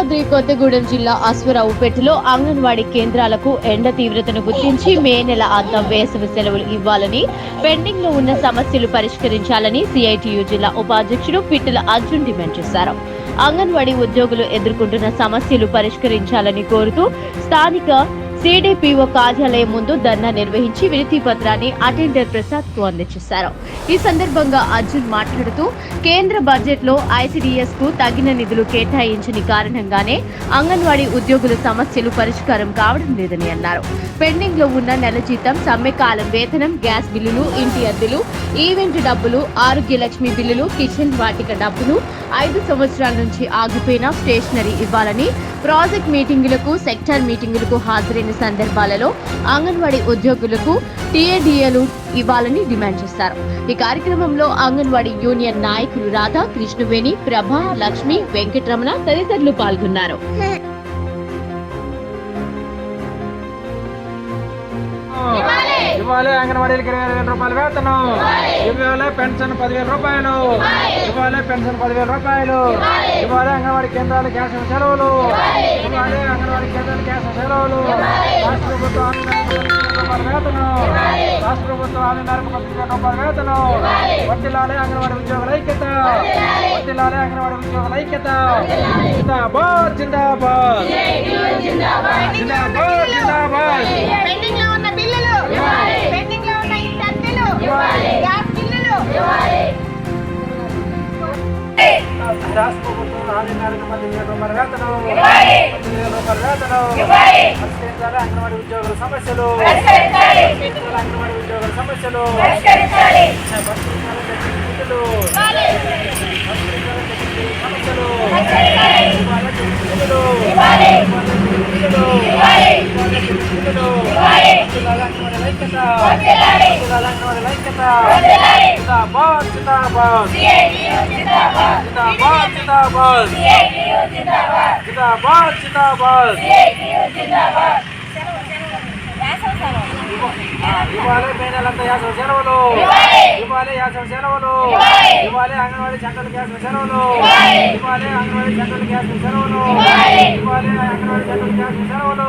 భద్రాద్రి కొత్తగూడెం జిల్లా అశ్వరావుపేటలో అంగన్వాడీ కేంద్రాలకు ఎండ తీవ్రతను గుర్తించి మే నెల అంతం వేసవి సెలవులు ఇవ్వాలని, పెండింగ్ లో ఉన్న సమస్యలు పరిష్కరించాలని సిఐటియు జిల్లా ఉపాధ్యక్షుడు పిట్టల అర్జున్ డిమాండ్ చేశారు. అంగన్వాడీ ఉద్యోగులు ఎదుర్కొంటున్న సమస్యలు పరిష్కరించాలని కోరుతూ స్థానిక సిడిపిఓ కార్యాలయం ముందు ధర్నా నిర్వహించి వినతి పత్రాన్ని అటెండర్ ప్రసాద్ కు అందజేశారు. ఈ సందర్భంగా అర్జున్ మాట్లాడుతూ కేంద్ర బడ్జెట్ లో ఐసిడిఎస్ కు తగిన నిధులు కేటాయించని కారణంగానే అంగన్వాడీ ఉద్యోగుల సమస్యలు పరిష్కారం కావడం లేదని అన్నారు. పెండింగ్ లో ఉన్న నెల జీతం, సమ్మెకాలం వేతనం, గ్యాస్ బిల్లులు, ఇంటి అద్దెలు, ఈవెంట్ డబ్బులు, ఆరోగ్య లక్ష్మి బిల్లులు, కిచెన్ వాటిక డబ్బులు, 5 సంవత్సరాల నుంచి ఆగిపోయిన స్టేషనరీ ఇవ్వాలని, ప్రాజెక్ట్ మీటింగులకు, సెక్టార్ మీటింగులకు హాజరైన సందర్భాలలో అంగన్వాడీ ఉద్యోగులకు టీఏడీఏలు ఇవ్వాలని డిమాండ్ చేశారు. ఈ కార్యక్రమంలో అంగన్వాడీ యూనియన్ నాయకులు రాధా, కృష్ణవేణి, ప్రభ, లక్ష్మి, వెంకటరమణ తదితరులు పాల్గొన్నారు. ఇవ్వాలి అంగన్వాడీలకు 20,000 రూపాయలు వేతనం, ఇవ్వాలి పెన్షన్ 10,000 రూపాయలు, ఇవ్వాలి పెన్షన్ 10,000 రూపాయలు, ఇవ్వాలి అంగన్వాడీ కేంద్రాలు గ్యాస్ సెలవులు, ఇవ్వాలి అంగన్వాడీ కేంద్రాలు గ్యాస్ సెలవులు, రాష్ట్ర ప్రభుత్వం రూపాయల వేతనం, రాష్ట్ర ప్రభుత్వం 6,500 రూపాయల వేతనం, వర్ధిల్లాలి అంగన్వాడీ ఉద్యోగుల ఐక్యత, వర్ధిల్లాలి అంగన్వాడీ ఉద్యోగుల ఐక్యత. జిందాబాద్ జిందాబాద్ జిందాబాద్ జిందాబాద్. పెండింగ్ లో ఉన్న ఇంటి అద్దెలు, గ్యాస్ బిల్లులు, రాష్ట్ర ప్రభుత్వం 6,500 రూపాయల వేతనం, 10,000 రూపాయల వేతనం, పరిష్కరించాలి అంగన్వాడీ ఉద్యోగుల సమస్యలు, అంగన్వాడీ ఉద్యోగుల సమస్యలు, పరిష్కరించాలి బిల్లులు, సమస్యలు, జిందాబాద్ జిందాబాద్ జిందాబాద్ జిందాబాద్ జిందాబాద్ జిందాబాద్. ఇవ్వాలి మే నెలంతా యాసవ సెలవులు, ఇవ్వాలి యాసవ సెలవులు, ఇవ్వాలి అంగన్వాడీ సెంట్రల్ గ్యాస్ సెలవులు, ఇవ్వాలి అంగన్వాడీ సెంట్రల్ గ్యాస్ సెలవులు, ఇవ్వాలి అంగన్వాడీ సెంట్రల్ గ్యాస్ సెలవులు.